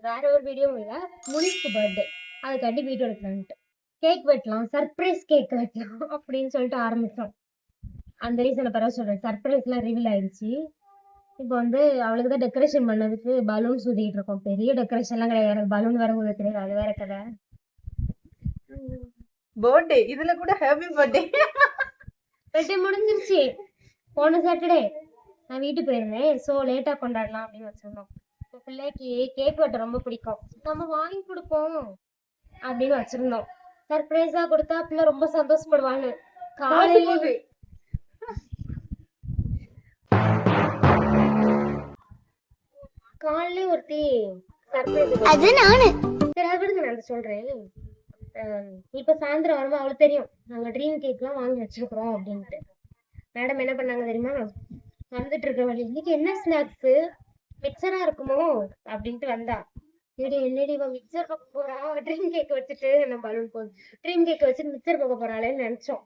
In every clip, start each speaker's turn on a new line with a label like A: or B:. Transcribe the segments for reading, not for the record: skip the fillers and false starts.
A: வேற ஒரு வீடியோவும் இல்லை, முனிஸ்க்கு பர்த்டே, அதுக்காண்டி வீடியோ எடுக்கலான்ட்டு கேக் வெட்டலாம், சர்ப்ரைஸ் கேக் வெட்டலாம் அப்படின்னு சொல்லிட்டு ஆரம்பிச்சோம். அந்த ரீசனை பிறகு சொல்றேன். சர்ப்ரைஸ்லாம் ரிவீல் ஆயிடுச்சு. இப்போ வந்து அவளுக்கு தான் டெக்கரேஷன் பண்ணதுக்கு பலூன் சுத்திட்டு இருக்கோம். பெரிய டெக்கரேஷன்லாம் கிடையாது, எனக்கு பலூன் வர ஊத தெரியாது, அது வேற கதை.
B: பர்த்டே இதுல கூட ஹாப்பி பர்த்டே
A: பர்த்டே முடிஞ்சிருச்சு. போன சாட்டர்டே நான் வீட்டுக்கு போயிருந்தேன். ஸோ லேட்டா கொண்டாடலாம் அப்படின்னு வச்சிருந்தோம். இப்போ பிள்ளைக்கு கேக் வெட்ட ரொம்ப பிடிக்கும், நம்ம வாங்கி கொடுப்போம் அப்படின்னு வச்சிருந்தோம். சர்ப்ரைஸா கொடுத்தா பிள்ளை ரொம்ப சந்தோஷப்படுவாங்க. காலையில ஒருத்தி சர்ப்ரைஸ், அது நானு சரி அது விடுங்க, நான் சொல்றேன். இப்ப சாயந்தரம் வரும்போது அவளுக்கு தெரியும் நாங்க ட்ரீம் கேக் எல்லாம் வாங்கி வச்சிருக்கிறோம் அப்படின்ட்டு. மேடம் என்ன பண்ணாங்க தெரியுமா, வந்துட்டு இருக்க வழி இன்னைக்கு என்ன ஸ்நாக்ஸ் மிக்சரா இருக்குமோ அப்படின்ட்டு வந்தா. என்னடி இவன் மிக்சர் பார்க்க போறா, ட்ரீம் கேக் வச்சுட்டு நம்ம பலூன் போகுது, ட்ரீம் கேக் வச்சுட்டு மிக்சர் பார்க்க போறாளேன்னு நினைச்சோம்.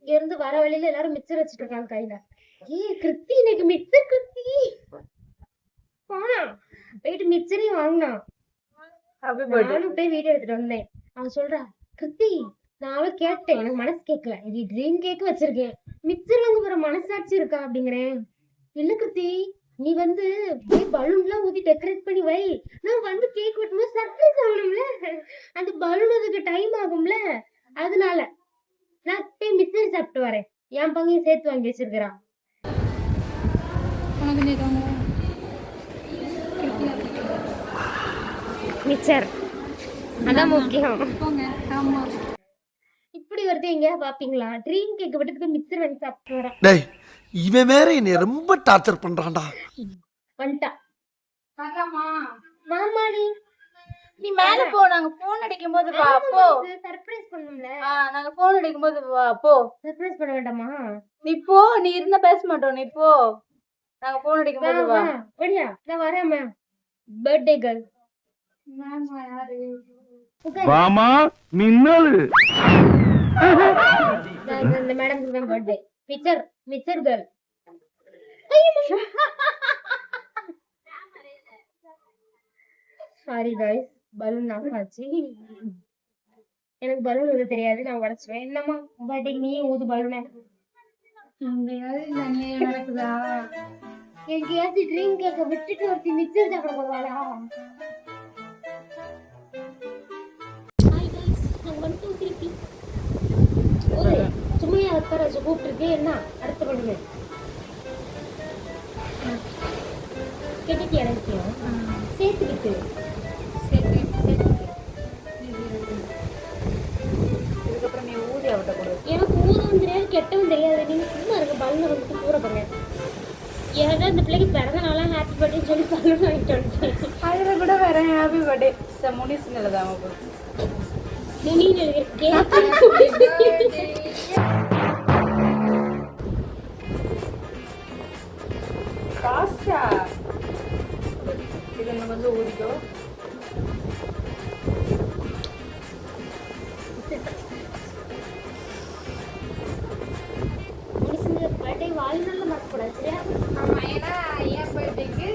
A: இங்க இருந்து வர வழியில எல்லாரும் மிக்சர் வச்சுட்டு இருக்காங்க கையில. கிருத்தி இன்னைக்கு மிக்சர் கிருத்தி போனா போயிட்டு மிக்சரையும் வாங்கினான். நானும் போய் வீடியோ எடுத்துட்டு வந்தேன். அவன் சொல்றா, கிருத்தி நான் அவளை கேட்டேன், எனக்கு மனசு கேட்கல, இது ட்ரீம் கேக் வச்சிருக்கேன், மிக்சர் வாங்க போற மனசாட்சி இருக்கா அப்படிங்கிறேன். இல்ல கிருத்தி, நீ வந்து பலூன் எல்லாம் ஊதி டெக்கரேட் பண்ணி வை, நான் வந்து கேக் வெட்டும்போது சர்ப்ரைஸ் ஆகணும்ல, அந்த பலூன் அதுக்கு டைம் ஆகும்ல, அதனால நான் போய் மிக்சர் சாப்பிட்டு வரேன், என் பங்கையும் சேர்த்து வாங்கி வச்சிருக்கிறான். மிக்சர் அதான் முக்கியம். இப்படி வருது எங்கயா பாப்பீங்களா, ட்ரீம் கேக் விட்டுட்டு மிக்சர் வாங்கி சாப்பிட்டு வரேன்.
C: டேய் இவன் வேற என்னை ரொம்ப டார்ச்சர் பண்றான்டா.
A: வந்துட்டா மாமாடி,
B: நீ மேல போ, நாங்க போன் அடிக்கும் போது வா. போ,
A: சர்ப்ரைஸ் பண்ணும்ல,
B: நாங்க போன் அடிக்கும் போது வா. போ,
A: சர்ப்ரைஸ் பண்ண வேண்டாமா?
B: நீ போ, நீ இருந்தா பேச மாட்டோம், நீ போ, நாங்க போன் அடிக்கும் போது வா.
A: ஓடியா, நான் வரேன் மேம். பர்த்டே கேர்ள்
D: வாமா மின்னல்.
A: இந்த மேடம்க்கு தான் birthday. Mixture mixture girl. Sorry guys, balloon நாஸ் ஆச்சு. எனக்கு பலூன் ஊத தெரியாது, நான் உடைச்சுவேன். என்னம்மா பர்த்டேக்கு நீ ஊது பலூனை. நடக்குதா? எங்கேயாச்சும் ட்ரீம் கேக்க விட்டுட்டு ஒருத்தி மிச்சர் சாப்பிட போவாளா? சும்மையா அக்கறை கூப்பிட்டுருக்கு. என்ன அடுத்த பண்ணுங்க கெட்டிக்கு இறக்கியும் சேர்த்துக்கிட்டு
B: இதுக்கப்புறம் நீ ஊதி அவட்ட கொடு.
A: எனக்கு ஊதவும் தெரியாது கெட்டவும் தெரியாது. நீங்க சும்மா இருக்க பலூனை வந்துட்டு கூற போங்க. ஏன்னா இந்த பிள்ளைக்கு பிறந்த நாளா ஹாப்பி பர்த்டே சொல்லி பலூன் வாங்கிட்டு வந்துட்டேன்.
B: அதுல கூட வேற ஹாப்பி பர்த்டே முனிஸ் நல்லதாம போ. வந்து ஊதிக்கோ.
A: பர்த்டே வாழ்நாள்ல மறக்கக்கூடாது சரியா?
E: ஆமா, ஏன்னா என் பர்த்டேக்கு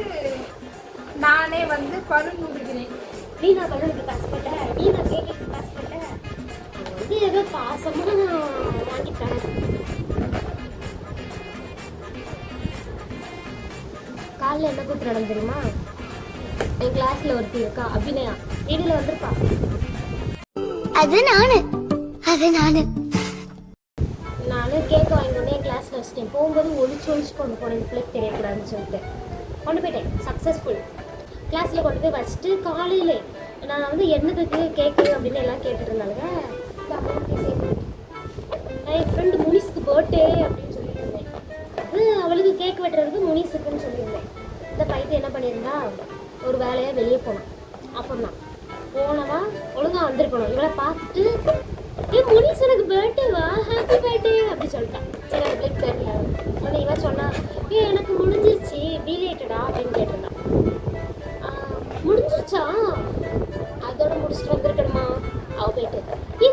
E: நானே வந்து பலூன் ஊதிக்கிறேன்.
A: நீ நான் பலூனுக்கு காசு போட்டேன், நீ நான் கேக்கு காசு போட்டேன், இது ஏதோ பாசமா வாங்கிட்டேன். காலைல என்ன கூத்து நடந்து தெரியுமா? என் கிளாஸ்ல ஒருத்தி இருக்கா, அபிநயா, வீடியோல வந்திருப்பா. நானும் கேக் வாங்கினோடனே என் கிளாஸ்ல வச்சுட்டேன். போகும்போது ஒழிச்சு கொண்டு போனேன், இந்த பிள்ளைக்கு தெரியக்கூடாதுன்னு சொல்லிட்டு கொண்டு போயிட்டேன். சக்ஸஸ்ஃபுல். கிளாஸ்ல கொண்டு போய் வச்சுட்டு காலையிலே நான் வந்து என்னதுக்கு கேக்கு அப்படின்னு எல்லாம் கேட்டுட்டு இருந்தாங்க. என் ஃப்ரெண்டு முனிஸ்க்கு பர்த்டே அப்படின்னு சொல்லிட்டு இருந்தேன். அது அவளுக்கு கேக் வெட்டுறதுக்கு முனிஸுக்குன்னு சொல்லியிருந்தேன். இந்த பையன் என்ன பண்ணியிருந்தா, ஒரு வேலையாக வெளியே போனான். அப்போதான் போனவா ஒழுங்கா வந்திருக்கணும். இவளை பார்த்துட்டு முனிஸ் எனக்கு பர்த்டேவா, ஹாப்பி பர்த்டே அப்படி சொல்லிட்டான். சரி அந்த பிள்ளைக்கு தெரியல. உடனே இவன் சொன்னா, எனக்கு முடிஞ்சிருச்சு பீலேட்டடா அப்படின்னு கேட்டிருந்தான். முடிஞ்சிருச்சா, அதோட முடிச்சுட்டு வந்திருக்கணுமா? அவ போயிட்டு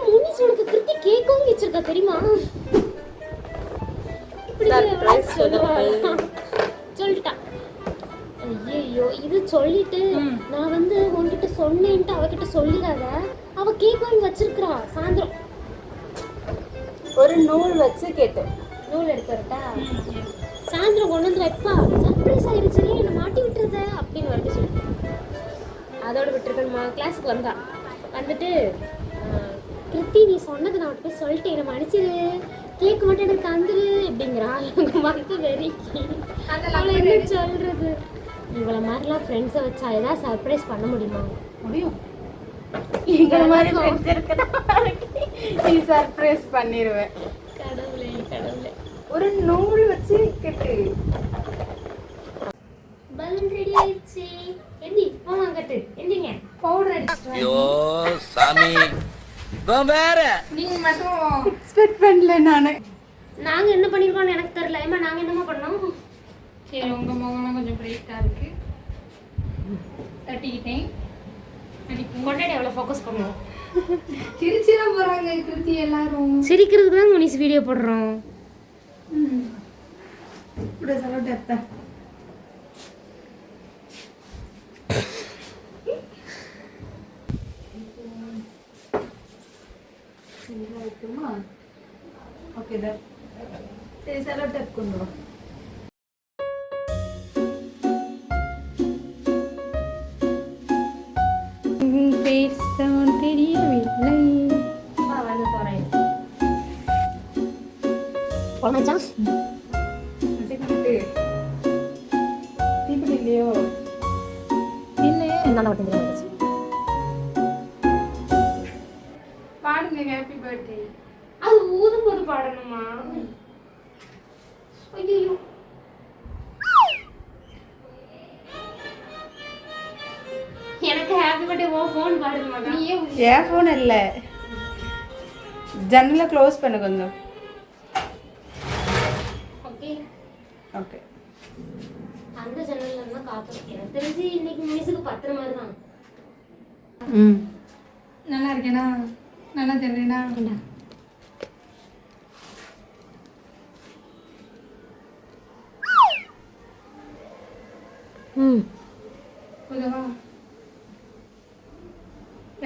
A: முனிஸ் உனக்கு கிருத்தி கேக்கும் வச்சிருக்கா தெரியுமா இப்படி சொல்லிட்டான். ஐயோ ஐயோ இது சொல்லிட்டு நான் வந்து உன்கிட்ட சொன்னேன்ட்டு அவகிட்ட சொல்லிடாத. அவ கேக் வாங்கி வச்சிருக்கா சாயந்தரம்.
B: ஒரு நூல் வச்சு கேட்டேன்.
A: நூல் எடுத்து வரட்டா? சாயந்தரம் கொண்டு வந்து வைப்பா. சர்ப்ரைஸ் ஆயிடுச்சு, என்ன மாட்டி விட்டுருத அப்படின்னு வந்து சொல்லி அதோட விட்டுருக்கணுமா. கிளாஸுக்கு வந்தா வந்துட்டு கிருத்தி நீ சொன்னது நான் போய் சொல்லிட்டேன், என்ன மன்னிச்சிரு, கேக் மட்டும் எனக்கு தந்துரு அப்படிங்கிறா. எனக்கு மறந்து வெறிக்கு அவளை என்ன சொல்றது. இவளை மாதிரிலாம் ஃப்ரெண்ட்ஸை வச்சா ஏதாவது சர்ப்ரைஸ் பண்ண முடியுமா?
B: முடியும். எங்களை மாதிரி ஃப்ரெண்ட்ஸ் இருக்குன்னா நீ சர்ப்ரைஸ் பண்ணிடுவேன்.
A: கடவுளே கடவுளே.
B: ஒரு நூல் வச்சு கேட்டு
A: பலூன் ரெடி ஆயிடுச்சு. எந்தி போமா கட்டு எந்திங்க. பவுடர் அடிச்சிட்டு
C: ஐயோ சாமி வேற
E: நீங்க மட்டும்
B: எக்ஸ்பெக்ட் பண்ணல நானு.
A: நாங்க என்ன பண்ணிருக்கோம்னு எனக்கு தெரியல. ஏமா நாங்க என்னமா பண்ணோம்?
E: சரி உங்க முகம்லாம் கொஞ்சம் பிரைட்டா இருக்கு. தட்டிக்கிட்டேன்.
A: கொண்டாடி எவ்வளோ ஃபோக்கஸ் பண்ணுவோம்.
E: சிரிச்சுதான் போறாங்க கிருத்தி எல்லாரும்.
A: சிரிக்கிறதுக்கு தான் முனிஸ் வீடியோ போடுறோம்.
B: இப்படி சொல்ல டெப்தா ఓకే దా చేసాలో టెప్పుకుందాం.
E: ஃபேஸ் தான் தெரியவில்லை.
A: வந்து போறேன் போனாச்சா?
B: இப்படி இல்லையோ
E: என்ன
A: என்ன மட்டும் வந்துச்சு.
E: பாடுங்க ஹாப்பி பர்த்டே.
A: அது ஊதும் போது பாடணுமா? ஐயோ எனக்கு ஹாப்பி பர்த்டே ஓ ஃபோன் பாடுமா?
E: நீயே
B: என் ஃபோன் இல்லை, ஜன்னலை க்ளோஸ் பண்ணு கொஞ்சம்.
A: ஓகே
B: ஓகே
A: அந்த ஜன்னல்ல இருந்தா காத்து. எனக்கு தெரிஞ்சு இன்னைக்கு மினிஸுக்கு 10 மாதிரி தான்.
E: நல்லா இருக்கேனா? நல்லா தெரியுறேனா? போதவா?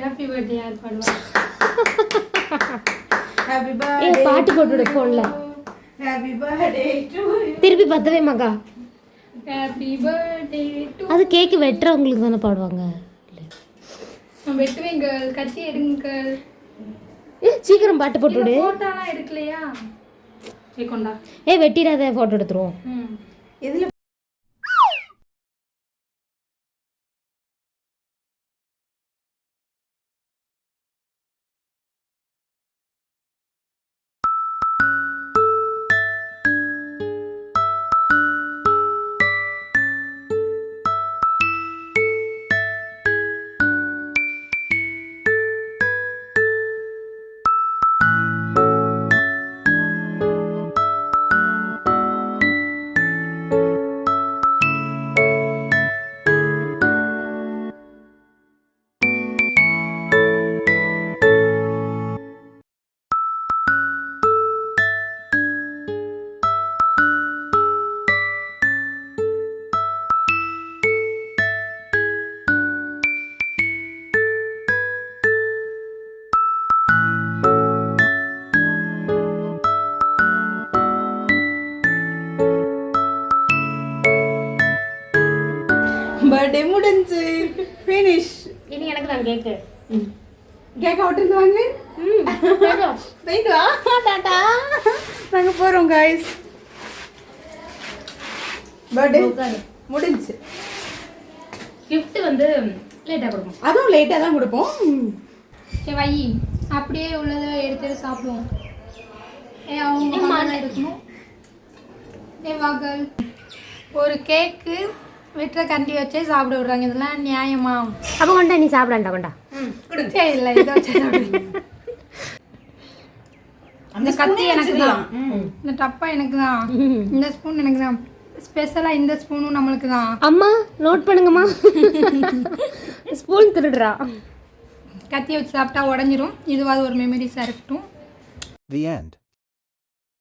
E: ஹாப்பி பர்த்டே யார் பாடுவா?
B: ஹாப்பி
A: ஏ
B: பர்த்டே
A: பாட்டு போட்டுடு போன்ல.
B: ஹாப்பி பர்த்டே டு
A: திருப்பி பத்தவே மகா.
E: Happy birthday to.
A: அது கேக் வெட்டுறவங்களுக்கு தானே பாடுவாங்க.
E: நான் வெட்டுவேன் கேர்ள். கத்தி எடுங்க கேர்ள்.
A: ஏ சீக்கிரம் பாட்டு போட்டுடு.
E: போட்டாலாம் எடுக்கலையா? ஏ கொண்டா.
A: ஏ வெட்டிடாத போட்டோ எடுத்துருவோம்.
B: இதுல பர்த்டே முடிஞ்சு ஃபினிஷ்.
A: இனி எனக்கு தான் கேக்கு.
B: கேக் அவுட் இருந்து வாங்க. போயிட்டு வா. டாடா. நாங்க போறோம் गाइस. பர்த்டே முடிஞ்சு.
A: கிஃப்ட் வந்து லேட்டா கொடுப்போம்.
B: அதுவும் லேட்டா தான் கொடுப்போம்.
E: சரி வை. அப்படியே உள்ளதை எடுத்து சாப்பிடுவோம். ஏ அவங்க மாமா எடுக்கணும். ஏ வாகல். ஒரு கேக்கு வெட்டுற கண்டி வச்சே சாப்பிட விடுறாங்க. இதெல்லாம் நியாயமா?
A: அப்போ கொண்டா நீ சாப்பிடாண்டா கொண்டா.
E: சரி இல்லை இதை வச்சு அந்த கத்தி எனக்கு தான், இந்த டப்பா எனக்கு தான், இந்த ஸ்பூன் எனக்கு தான். ஸ்பெஷலாக இந்த ஸ்பூனும் நம்மளுக்கு தான்.
A: அம்மா நோட் பண்ணுங்கம்மா. ஸ்பூன் திருடுறா.
E: கத்தியை வச்சு சாப்பிட்டா உடஞ்சிரும். இதுவாது ஒரு மெமரிஸாக இருக்கட்டும்.
F: The end.